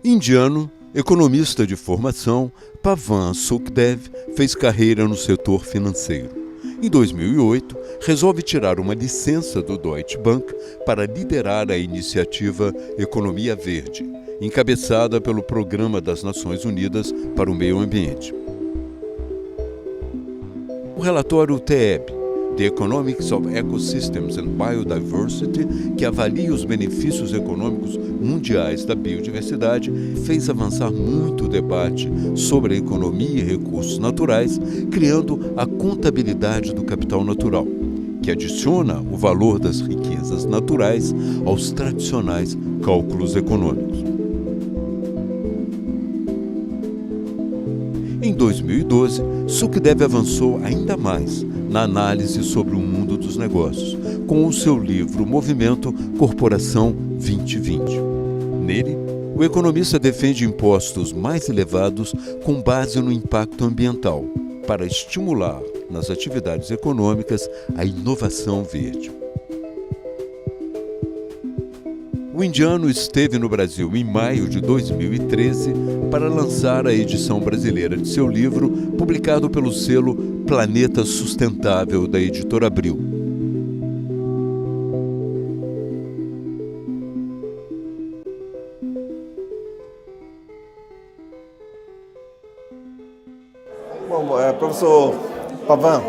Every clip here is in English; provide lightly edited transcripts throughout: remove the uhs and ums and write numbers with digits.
Indiano, economista de formação, Pavan Sukhdev fez carreira no setor financeiro. Em 2008, resolve tirar uma licença do Deutsche Bank para liderar a iniciativa Economia Verde, encabeçada pelo Programa das Nações Unidas para o Meio Ambiente. O relatório TEB, The Economics of Ecosystems and Biodiversity, que avalia os benefícios econômicos mundiais da biodiversidade, fez avançar muito o debate sobre a economia e recursos naturais, criando a contabilidade do capital natural, que adiciona o valor das riquezas naturais aos tradicionais cálculos econômicos. Em 2012, Sukhdev avançou ainda mais na análise sobre o mundo dos negócios, com o seu livro Movimento Corporação 2020. Nele, o economista defende impostos mais elevados com base no impacto ambiental, para estimular nas atividades econômicas a inovação verde. O indiano esteve no Brasil em maio de 2013 para lançar a edição brasileira de seu livro, publicado pelo selo Planeta Sustentável da editora Abril. Bom, professor Pavan,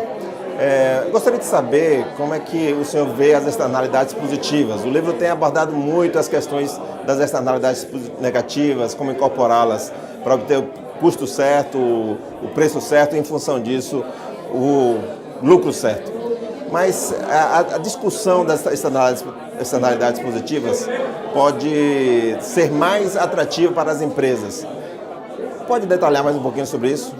eu gostaria de saber como é que o senhor vê as externalidades positivas. O livro tem abordado muito as questões das externalidades negativas, como incorporá-las para obter o custo certo, o preço certo e, em função disso, o lucro certo. Mas a discussão das externalidades positivas pode ser mais atrativa para as empresas. Pode detalhar mais um pouquinho sobre isso?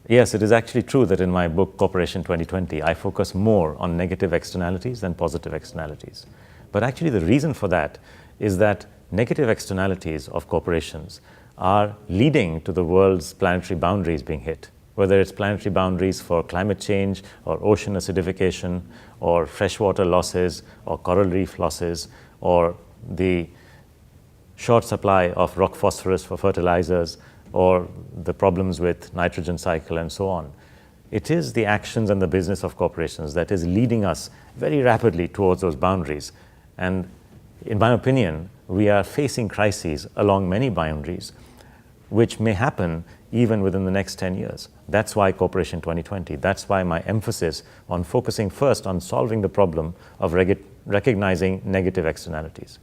Yes, it is actually true that in my book, Corporation 2020, I focus more on negative externalities than positive externalities. But actually the reason for that is that negative externalities of corporations are leading to the world's planetary boundaries being hit, whether it's planetary boundaries for climate change or ocean acidification or freshwater losses or coral reef losses or the short supply of rock phosphorus for fertilizers or the problems with nitrogen cycle and so on. It is the actions and the business of corporations that is leading us very rapidly towards those boundaries. And in my opinion, we are facing crises along many boundaries, which may happen even within the next 10 years. That's why Corporation 2020. That's why my emphasis on focusing first on solving the problem of recognizing negative externalities.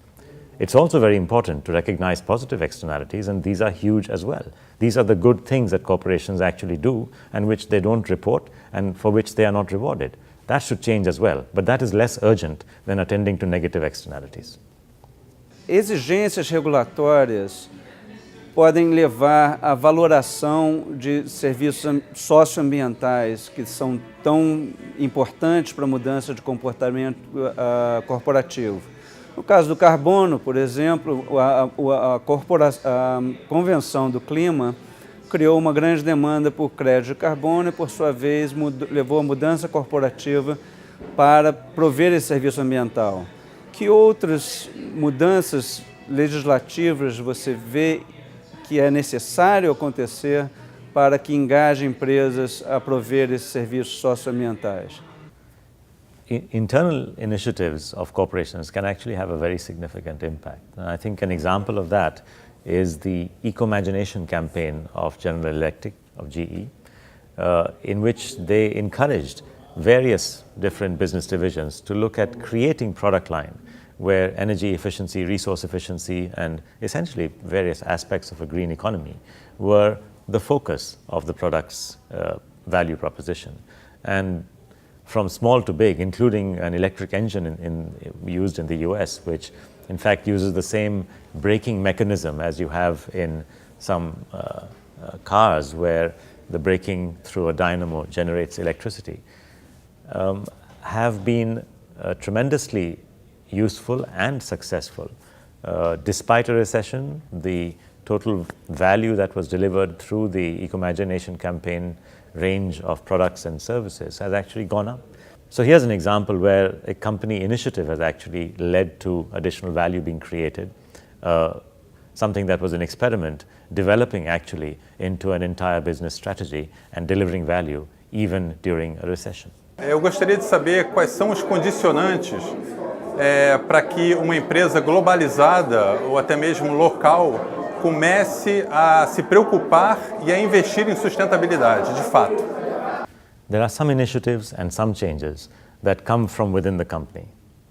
It's also very important to recognize positive externalities, and these are huge as well. These are the good things that corporations actually do and which they don't report and for which they are not rewarded. That should change as well, but that is less urgent than attending to negative externalities. Exigências regulatórias podem levar à valoração de serviços socioambientais que são tão importantes para a mudança de comportamento corporativo. No caso do carbono, por exemplo, a Convenção do Clima criou uma grande demanda por crédito de carbono e, por sua vez, levou a mudança corporativa para prover esse serviço ambiental. Que outras mudanças legislativas você vê que é necessário acontecer para que engaje empresas a prover esses serviços socioambientais? Internal initiatives of corporations can actually have a very significant impact. And I think an example of that is the Eco-Imagination campaign of General Electric, of GE, in which they encouraged various different business divisions to look at creating product line where energy efficiency, resource efficiency, and essentially various aspects of a green economy were the focus of the product's value proposition. And from small to big, including an electric engine used in the US, which in fact uses the same braking mechanism as you have in some cars where the braking through a dynamo generates electricity, have been tremendously useful and successful. Despite a recession, the total value that was delivered through the Eco-Imagination campaign range of products and services has actually gone up. So here's an example where a company initiative has actually led to additional value being created. something that was an experiment, developing actually into an entire business strategy and delivering value even during a recession. Eu gostaria de saber quais são os condicionantes para que uma empresa globalizada ou até mesmo local comece a se preocupar e a investir em sustentabilidade, de fato. There are some initiatives and some changes that come from within the company.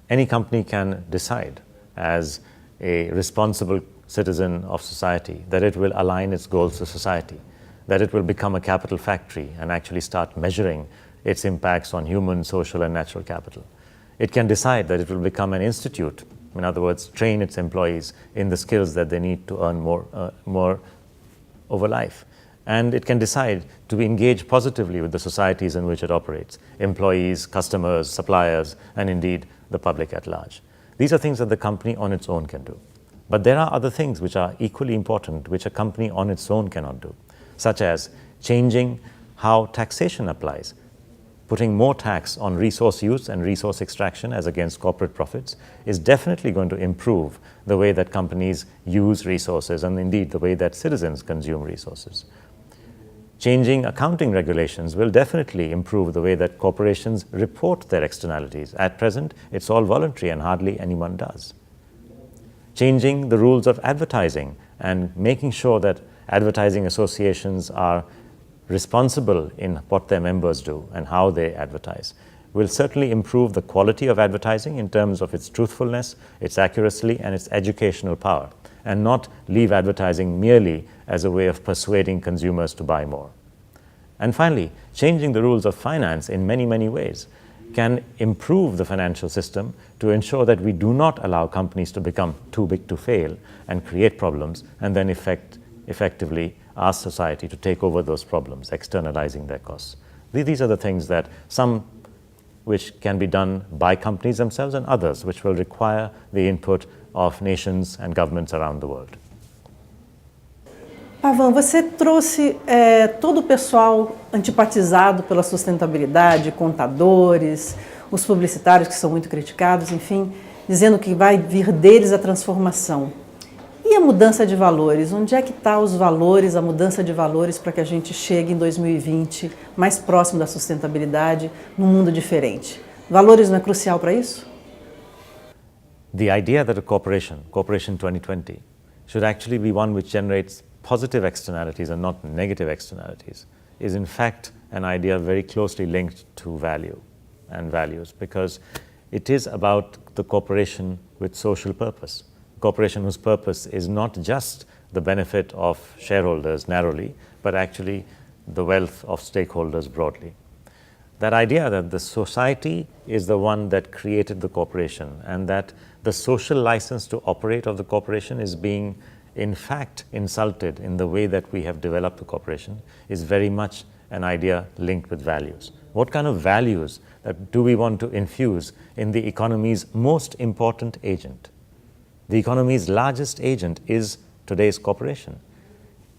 Any company can decide as a responsible citizen of society that it will align its goals to society, that it will become a capital factory and actually start measuring its impacts on human, social and natural capital. It can decide that it will become an institute, in other words, train its employees in the skills that they need to earn more over life. And it can decide to engage positively with the societies in which it operates, employees, customers, suppliers, and indeed the public at large. These are things that the company on its own can do. But there are other things which are equally important which a company on its own cannot do, such as changing how taxation applies. Putting more tax on resource use and resource extraction as against corporate profits is definitely going to improve the way that companies use resources and indeed the way that citizens consume resources. Changing accounting regulations will definitely improve the way that corporations report their externalities. At present, it's all voluntary and hardly anyone does. Changing the rules of advertising and making sure that advertising associations are responsible in what their members do and how they advertise will certainly improve the quality of advertising in terms of its truthfulness, its accuracy, and its educational power, and not leave advertising merely as a way of persuading consumers to buy more. And finally, changing the rules of finance in many, many ways can improve the financial system to ensure that we do not allow companies to become too big to fail and create problems and then effectively ask society to take over those problems, externalizing their costs. These are the things that some which can be done by companies themselves and others which will require the input of nations and governments around the world. Pavan, você trouxe todo o pessoal antipatizado pela sustentabilidade, contadores, os publicitários que são muito criticados, enfim, dizendo que vai vir deles a transformação. E a mudança de valores? Onde é que estão os valores, a mudança de valores para que a gente chegue em 2020 mais próximo da sustentabilidade, num mundo diferente? Valores não é crucial para isso? The idea that a Corporation 2020, should actually be one which generates positive externalities and not negative externalities is in fact an idea very closely linked to value and values, because it is about the corporation with social purpose. A corporation whose purpose is not just the benefit of shareholders narrowly, but actually the wealth of stakeholders broadly. That idea that the society is the one that created the corporation and that the social license to operate of the corporation is being in fact insulted in the way that we have developed the corporation is very much an idea linked with values. What kind of values do we want to infuse in the economy's most important agent? The economy's largest agent is today's corporation.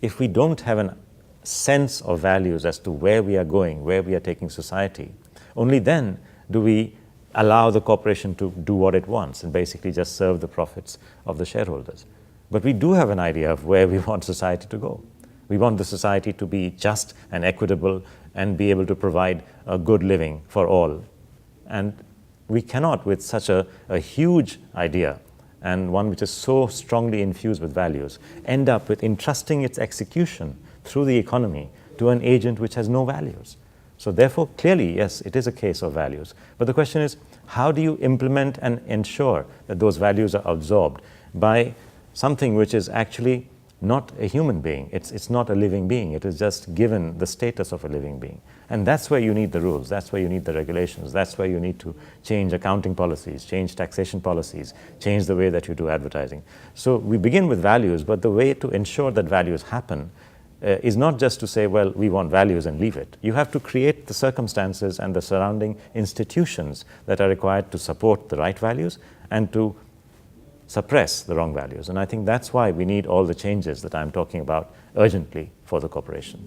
If we don't have a sense of values as to where we are going, where we are taking society, only then do we allow the corporation to do what it wants and basically just serve the profits of the shareholders. But we do have an idea of where we want society to go. We want the society to be just and equitable and be able to provide a good living for all. And we cannot, with such a huge idea and one which is so strongly infused with values, end up with entrusting its execution through the economy to an agent which has no values. So therefore, clearly, yes, it is a case of values. But the question is, how do you implement and ensure that those values are absorbed by something which is actually not a human being. It's not a living being. It is just given the status of a living being. And that's where you need the rules. That's where you need the regulations. That's where you need to change accounting policies, change taxation policies, change the way that you do advertising. So we begin with values, but the way to ensure that values happen is not just to say, well, we want values and leave it. You have to create the circumstances and the surrounding institutions that are required to support the right values and to suppress the wrong values. And I think that's why we need all the changes that I'm talking about urgently for the corporation.